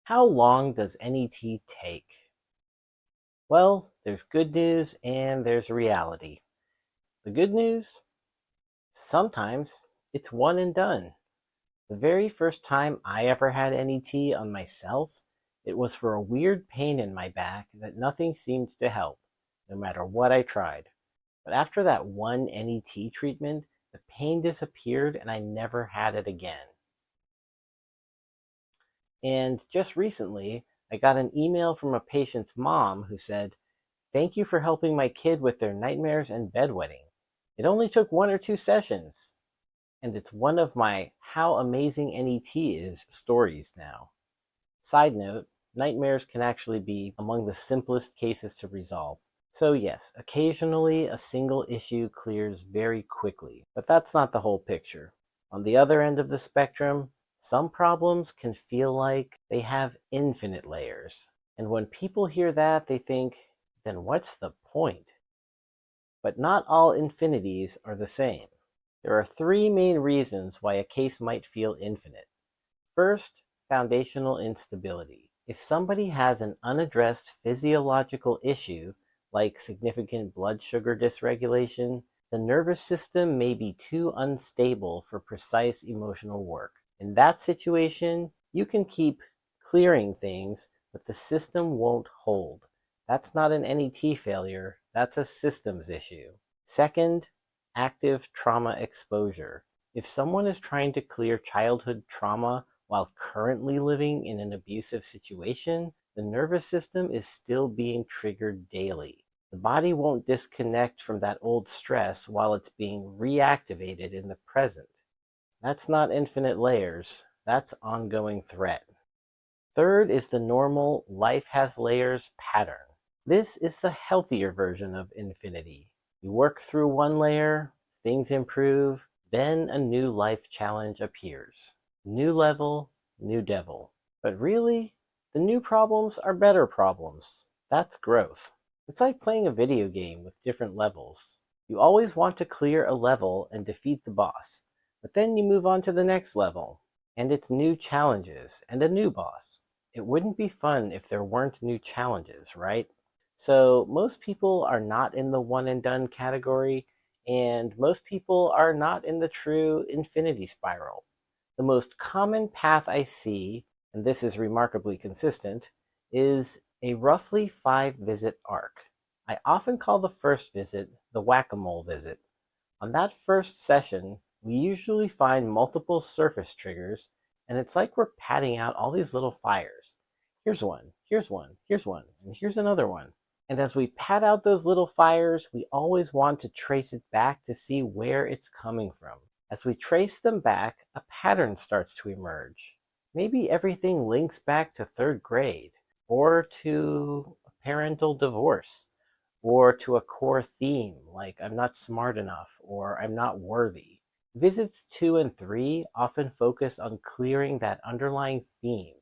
How long does NET take? Well, there's good news and there's reality. The good news? Sometimes it's one and done. The very first time I ever had NET on myself, it was for a weird pain in my back that nothing seemed to help, no matter what I tried. But after that one NET treatment, the pain disappeared and I never had it again. And just recently, I got an email from a patient's mom who said, "Thank you for helping my kid with their nightmares and bedwetting. It only took 1 or 2 sessions." And it's one of my "How Amazing NET Is" stories now. Side note, nightmares can actually be among the simplest cases to resolve. So yes, occasionally a single issue clears very quickly, but that's not the whole picture. On the other end of the spectrum, some problems can feel like they have infinite layers. And when people hear that, they think, then what's the point? But not all infinities are the same. There are three main reasons why a case might feel infinite. First, foundational instability. If somebody has an unaddressed physiological issue, like significant blood sugar dysregulation, the nervous system may be too unstable for precise emotional work. In that situation, you can keep clearing things, but the system won't hold. That's not an NET failure, that's a systems issue. Second, active trauma exposure. If someone is trying to clear childhood trauma while currently living in an abusive situation, the nervous system is still being triggered daily. The body won't disconnect from that old stress while it's being reactivated in the present. That's not infinite layers, that's ongoing threat. Third is the normal life has layers pattern. This is the healthier version of infinity. You work through one layer, things improve, then a new life challenge appears. New level, new devil. But really, the new problems are better problems. That's growth. It's like playing a video game with different levels. You always want to clear a level and defeat the boss, but then you move on to the next level, and it's new challenges and a new boss. It wouldn't be fun if there weren't new challenges, right? So most people are not in the one and done category, and most people are not in the true infinity spiral. The most common path I see, and this is remarkably consistent, is a roughly 5-visit arc. I often call the first visit the whack-a-mole visit. On that first session, we usually find multiple surface triggers, and it's like we're patting out all these little fires. Here's one, here's one, here's one, and here's another one. And as we pat out those little fires, we always want to trace it back to see where it's coming from. As we trace them back, a pattern starts to emerge. Maybe everything links back to 3rd grade, or to a parental divorce, or to a core theme like I'm not smart enough or I'm not worthy. Visits 2 and 3 often focus on clearing that underlying theme.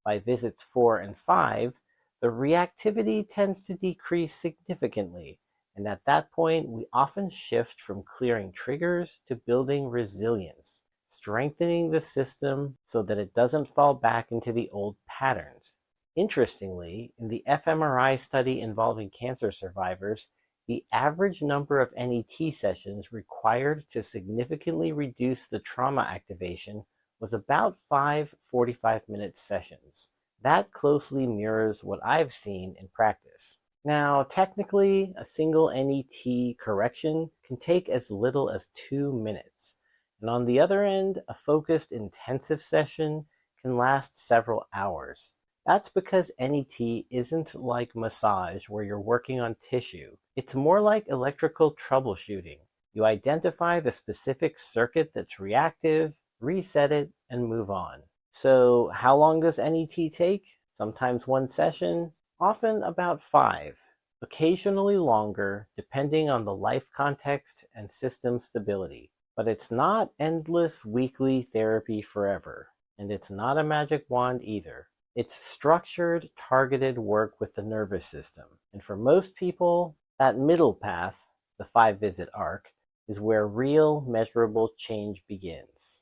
By visits 4 and 5, the reactivity tends to decrease significantly, and at that point, we often shift from clearing triggers to building resilience, strengthening the system so that it doesn't fall back into the old patterns. Interestingly, in the fMRI study involving cancer survivors, the average number of NET sessions required to significantly reduce the trauma activation was about 5 45-minute sessions. That closely mirrors what I've seen in practice. Now, technically, a single NET correction can take as little as 2 minutes. And on the other end, a focused intensive session can last several hours. That's because NET isn't like massage where you're working on tissue. It's more like electrical troubleshooting. You identify the specific circuit that's reactive, reset it, and move on. So how long does NET take? Sometimes 1 session, often about 5, occasionally longer depending on the life context and system stability. But it's not endless weekly therapy forever, and it's not a magic wand either. It's structured, targeted work with the nervous system. And for most people, that middle path, the 5-visit arc, is where real measurable change begins.